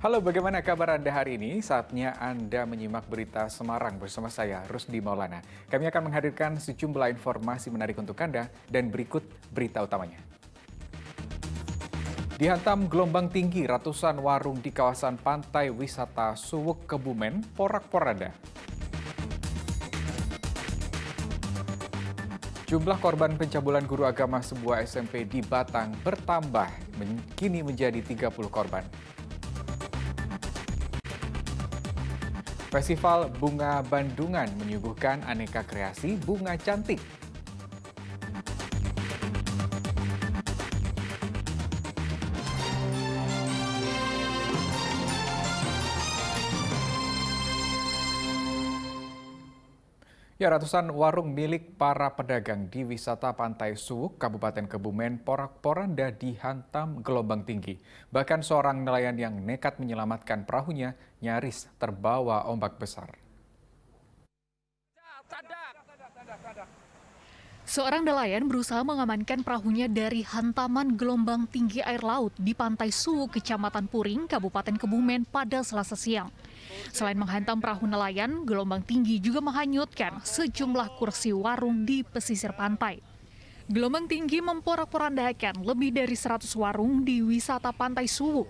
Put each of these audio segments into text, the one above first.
Halo, bagaimana kabar Anda hari ini? Saatnya Anda menyimak berita Semarang bersama saya, Rusdi Maulana. Kami akan menghadirkan sejumlah informasi menarik untuk Anda dan berikut berita utamanya. Dihantam gelombang tinggi, ratusan warung di kawasan pantai wisata Suwuk Kebumen porak-poranda. Jumlah korban pencabulan guru agama sebuah SMP di Batang bertambah, kini menjadi 30 korban. Festival Bunga Bandungan menyuguhkan aneka kreasi bunga cantik. Ya, ratusan warung milik para pedagang di wisata Pantai Suwuk, Kabupaten Kebumen, porak-poranda dihantam gelombang tinggi. Bahkan seorang nelayan yang nekat menyelamatkan perahunya nyaris terbawa ombak besar. Seorang nelayan berusaha mengamankan perahunya dari hantaman gelombang tinggi air laut di Pantai Suwuk, Kecamatan Puring, Kabupaten Kebumen pada Selasa siang. Selain menghantam perahu nelayan, gelombang tinggi juga menghanyutkan sejumlah kursi warung di pesisir pantai. Gelombang tinggi memporak-porandakan lebih dari 100 warung di wisata Pantai Suwuk.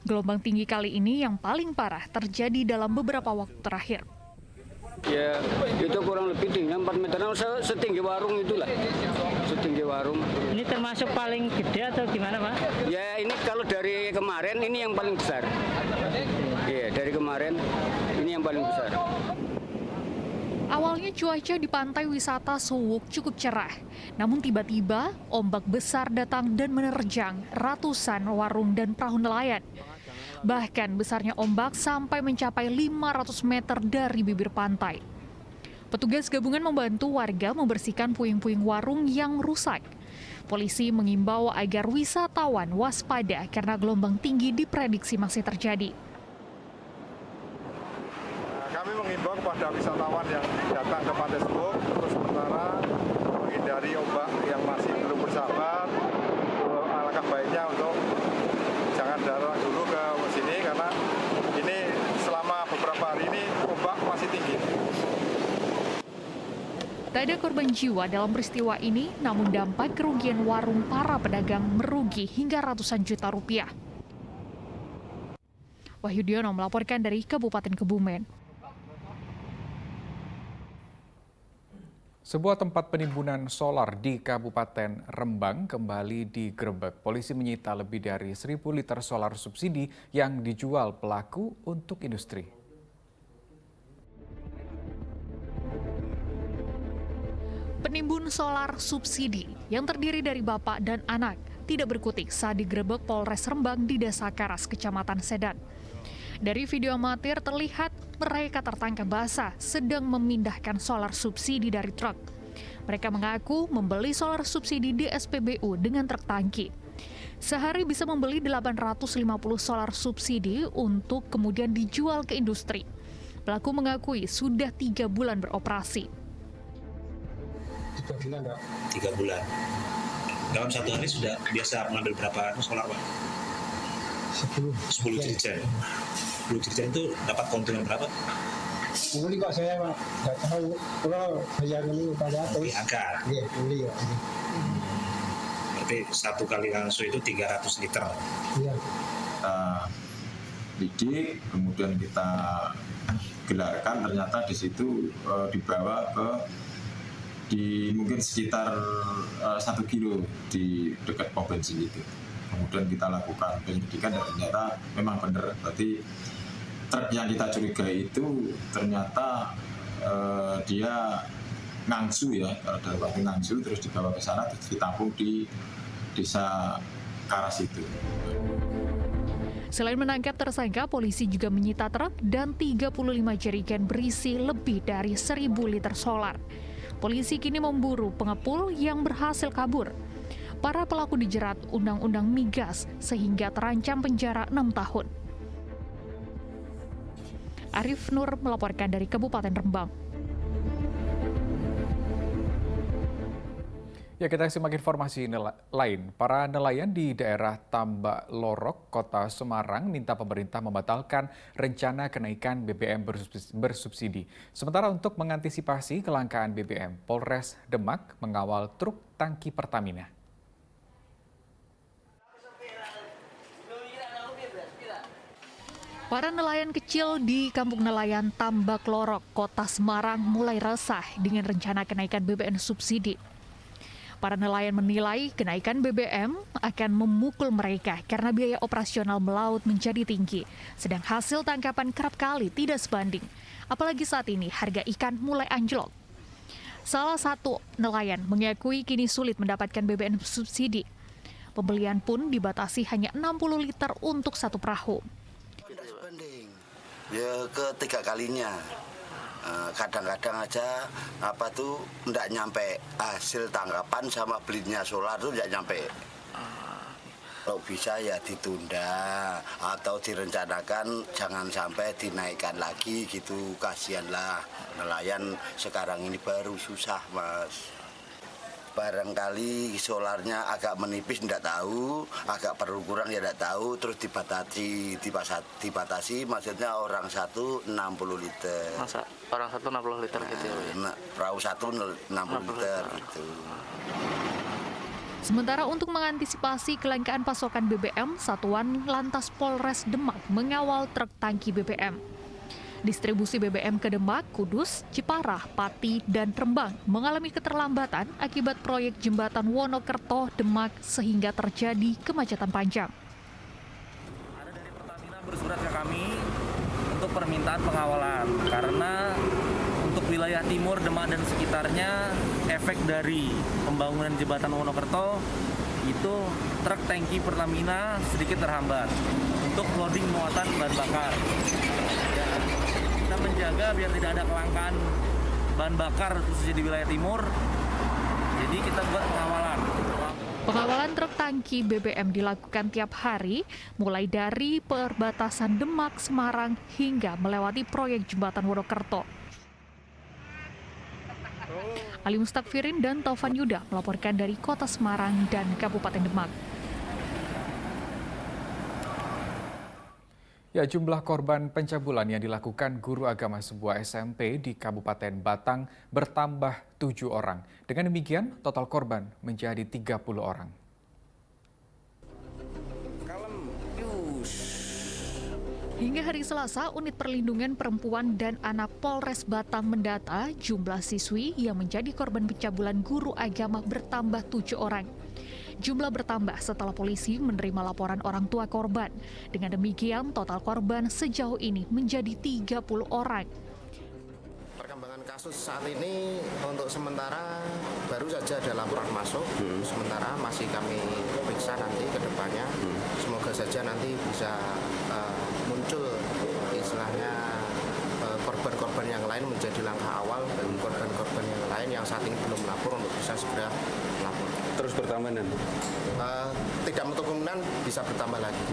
Gelombang tinggi kali ini yang paling parah terjadi dalam beberapa waktu terakhir. Ya, itu kurang lebih tinggi 4 meter, setinggi warung itulah, setinggi warung. Ini termasuk paling gede atau gimana, Pak? Ya, ini kalau dari kemarin ini yang paling besar. Iya, dari kemarin ini yang paling besar. Awalnya cuaca di pantai wisata Suwuk cukup cerah. Namun tiba-tiba ombak besar datang dan menerjang ratusan warung dan perahu nelayan. Bahkan besarnya ombak sampai mencapai 500 meter dari bibir pantai. Petugas gabungan membantu warga membersihkan puing-puing warung yang rusak. Polisi mengimbau agar wisatawan waspada karena gelombang tinggi diprediksi masih terjadi. Kami mengimbau kepada wisatawan yang datang ke Pantai Suwuk untuk sementara menghindari ombak yang masih belum bersahabat. Alangkah baiknya untuk jangan datang dulu ke sini karena ini selama beberapa hari ini ombak masih tinggi. Tak ada korban jiwa dalam peristiwa ini, namun dampak kerugian warung para pedagang merugi hingga ratusan juta rupiah. Wahyu Diono melaporkan dari Kabupaten Kebumen. Sebuah tempat penimbunan solar di Kabupaten Rembang kembali digerebek. Polisi menyita lebih dari 1.000 liter solar subsidi yang dijual pelaku untuk industri. Penimbun solar subsidi yang terdiri dari bapak dan anak tidak berkutik saat digerebek Polres Rembang di Desa Karas, Kecamatan Sedan. Dari video amatir terlihat mereka tertangkap basah sedang memindahkan solar subsidi dari truk. Mereka mengaku membeli solar subsidi di SPBU dengan truk tangki. Sehari bisa membeli 850 solar subsidi untuk kemudian dijual ke industri. Pelaku mengakui sudah 3 bulan beroperasi. 3 bulan, Pak. 3 bulan. Dalam satu hari sudah biasa mengambil berapa solar, Pak? 10 jerigen. 10 jerigen itu dapat keuntungan berapa? Beli kok saya, Pak. Nggak tahu. Kalau bayar ini pada atas. Angka. Iya, beli ya. Berarti satu kali langsung itu 300 liter. Iya. Kita lidik, kemudian kita gelarkan, ternyata di situ dibawa ke mungkin sekitar 1 kilo di dekat pom bensin itu. Kemudian kita lakukan penyelidikan dan ternyata memang benar. Berarti truk yang kita curigai itu ternyata dia ngangsu ya, kalau dalam waktu ngangsu terus dibawa ke sana terus ditampung di Desa Karas itu. Selain menangkap tersangka, polisi juga menyita truk dan 35 jerigen berisi lebih dari 1.000 liter solar. Polisi kini memburu pengepul yang berhasil kabur. Para pelaku dijerat Undang-Undang Migas sehingga terancam penjara 6 tahun. Arif Nur melaporkan dari Kabupaten Rembang. Ya, kita simak informasi lain. Para nelayan di daerah Tambak Lorok, Kota Semarang minta pemerintah membatalkan rencana kenaikan BBM bersubsidi. Sementara untuk mengantisipasi kelangkaan BBM, Polres Demak mengawal truk tangki Pertamina. Para nelayan kecil di Kampung Nelayan Tambak Lorok, Kota Semarang mulai resah dengan rencana kenaikan BBM subsidi. Para nelayan menilai kenaikan BBM akan memukul mereka karena biaya operasional melaut menjadi tinggi, sedang hasil tangkapan kerap kali tidak sebanding. Apalagi saat ini harga ikan mulai anjlok. Salah satu nelayan mengakui kini sulit mendapatkan BBM subsidi. Pembelian pun dibatasi hanya 60 liter untuk satu perahu. Ya ketiga kalinya. Kadang-kadang aja nggak nyampe hasil tangkapan sama belinya solar tuh nggak nyampe. Kalau bisa ya ditunda atau direncanakan jangan sampai dinaikkan lagi gitu, kasihanlah nelayan sekarang ini baru susah Mas. Barangkali solarnya agak menipis tidak tahu, agak perlu kurang ya tidak tahu, terus dibatasi maksudnya orang satu 60 liter. Masa orang satu 60 liter gitu ya? Perahu satu 60 liter gitu. Sementara untuk mengantisipasi kelangkaan pasokan BBM, Satuan Lantas Polres Demak mengawal truk tangki BBM. Distribusi BBM ke Demak, Kudus, Ciparah, Pati, dan Rembang mengalami keterlambatan akibat proyek jembatan Wonokerto, Demak sehingga terjadi kemacetan panjang. Ada dari Pertamina bersurat ke kami untuk permintaan pengawalan karena untuk wilayah timur Demak dan sekitarnya efek dari pembangunan jembatan Wonokerto itu truk tangki Pertamina sedikit terhambat untuk loading muatan bahan bakar. Kita menjaga biar tidak ada kelangkaan bahan bakar khususnya di wilayah timur. Jadi kita buat pengawalan. Pengawalan truk tangki BBM dilakukan tiap hari, mulai dari perbatasan Demak, Semarang, hingga melewati proyek jembatan Wonokerto. Ali Mustakfirin dan Taufan Yuda melaporkan dari Kota Semarang dan Kabupaten Demak. Ya, jumlah korban pencabulan yang dilakukan guru agama sebuah SMP di Kabupaten Batang bertambah 7 orang. Dengan demikian, total korban menjadi 30 orang. Hingga hari Selasa, Unit Perlindungan Perempuan dan Anak Polres Batang mendata jumlah siswi yang menjadi korban pencabulan guru agama bertambah 7 orang. Jumlah bertambah setelah polisi menerima laporan orang tua korban. Dengan demikian, total korban sejauh ini menjadi 30 orang. Perkembangan kasus saat ini untuk sementara baru saja ada laporan masuk. Sementara masih kami periksa nanti ke depannya. Semoga saja nanti bisa muncul istilahnya korban-korban yang lain menjadi langkah awal bagi korban-korban yang lain yang saat ini belum lapor untuk bisa segera lapor. Terus bertambah nanti? Tidak menutup kemungkinan bisa bertambah lagi.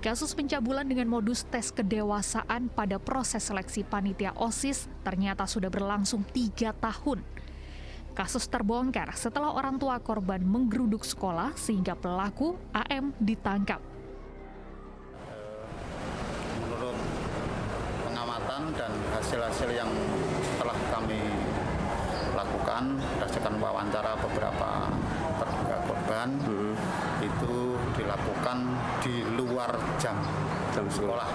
Kasus pencabulan dengan modus tes kedewasaan pada proses seleksi panitia OSIS ternyata sudah berlangsung 3 tahun. Kasus terbongkar setelah orang tua korban menggeruduk sekolah sehingga pelaku AM ditangkap. Menurut pengamatan dan hasil-hasil yang telah kami lakukan berdasarkan wawancara beberapa terduga korban itu dilakukan di luar jam sekolah.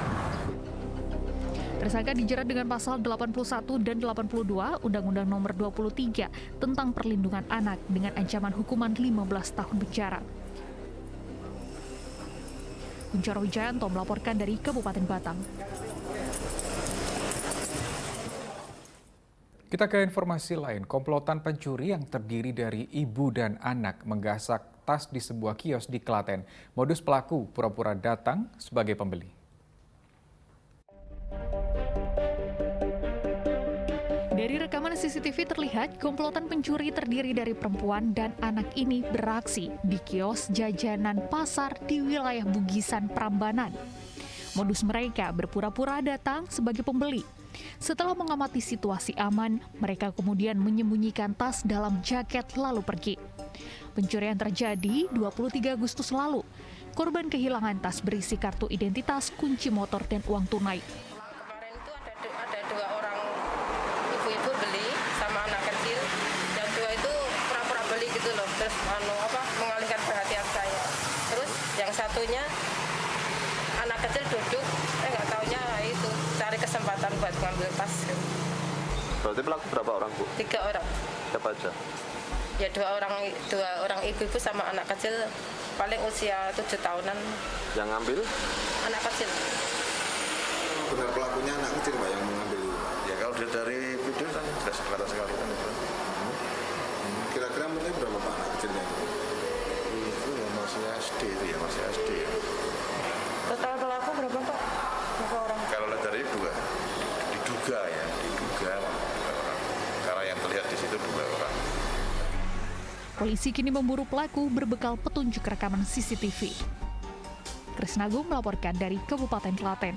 Tersangka dijerat dengan pasal 81 dan 82 Undang-Undang Nomor 23 tentang Perlindungan Anak dengan ancaman hukuman 15 tahun penjara. Kunchoro Wijayanto melaporkan dari Kabupaten Batang. Kita ke informasi lain, komplotan pencuri yang terdiri dari ibu dan anak menggasak tas di sebuah kios di Klaten. Modus pelaku pura-pura datang sebagai pembeli. Dari rekaman CCTV terlihat komplotan pencuri terdiri dari perempuan dan anak ini beraksi di kios jajanan pasar di wilayah Bugisan, Prambanan. Modus mereka berpura-pura datang sebagai pembeli. Setelah mengamati situasi aman, mereka kemudian menyembunyikan tas dalam jaket lalu pergi. Pencurian terjadi 23 Agustus lalu. Korban kehilangan tas berisi kartu identitas, kunci motor, dan uang tunai. Kemarin itu ada 2 orang ibu-ibu beli sama anak kecil. Yang 2 itu pura-pura beli gitu loh, terus mengalihkan perhatian saya. Terus yang satunya anak kecil duduk, nggak taunya itu cari kesempatan buat ngambil tas. Berarti pelaku berapa orang, Bu? 3 orang. Siapa aja? Ya 2 orang ibu-ibu sama anak kecil, paling usia 7 tahunan. Yang ngambil? Anak kecil. Benar pelakunya anak kecil Mbak yang mengambil? Ya kalau dia dari video kan jelas kelihatan sekali kan itu. Kira-kira umurnya berapa Pak anak kecilnya? Itu ya masih SD itu ya, masih SD. Total pelaku berapa Pak? Berapa orang? Kalau lihat dari 2, diduga orang. Karena yang terlihat di situ 2 orang. Polisi kini memburu pelaku berbekal petunjuk rekaman CCTV. Krisnagung melaporkan dari Kabupaten Klaten.